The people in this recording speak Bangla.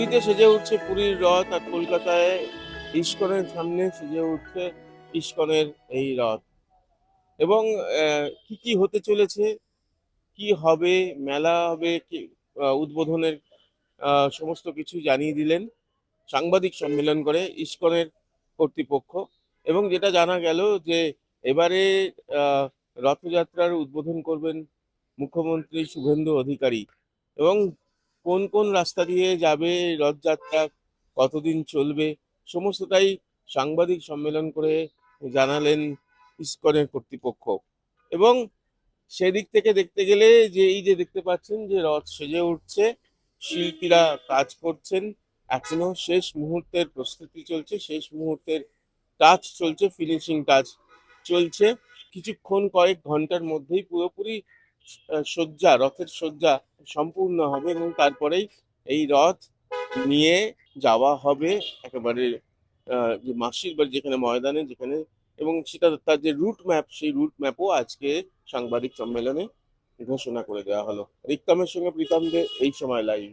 পুরীতে সেজে উঠছে পুরীর রথ, আর কলকাতায় ইস্কনের সামনে সেজে উঠছে ইস্কনের এই রথ। এবং কি কি হতে চলেছে, কি হবে, মেলা হবে কি, উদ্বোধনের সমস্ত কিছু জানিয়ে দিলেন সাংবাদিক সম্মেলন করে ইস্কনের কর্তৃপক্ষ। এবং যেটা জানা গেল যে এবারে আহ, রথযাত্রার উদ্বোধন করবেন মুখ্যমন্ত্রী শুভেন্দু অধিকারী। এবং কোন কোন রাস্তা দিয়ে যাবে এই রথযাত্রা, কতদিন চলবে, সমস্তটাই সাংবাদিক সম্মেলন করে জানালেন ইসকনের কর্তৃপক্ষ। এবং সেদিক থেকে দেখতে গেলে যে এই যে দেখতে পাচ্ছেন যে রথ সেজে উঠছে, শিল্পীরা কাজ করছেন, এখনো শেষ মুহূর্তের প্রস্তুতি চলছে, শেষ মুহূর্তের টাচ চলছে, ফিনিশিং টাচ চলছে। কিছুক্ষণ কয়েক ঘন্টার মধ্যেই পুরোপুরি সজ্জা, রথের সজ্জা সম্পূর্ণ হবে এবং তারপরেই এই রথ নিয়ে যাওয়া হবে একেবারে যে মাসির বাড়ি, যেখানে ময়দানে, যেখানে, এবং সেটা তার যে রুট ম্যাপ, সেই রুট ম্যাপও আজকে সাংবাদিক সম্মেলনে ঘোষণা করে দেওয়া হলো। রিক্তমের সঙ্গে প্রীতম দে, এই সময় লাইভ।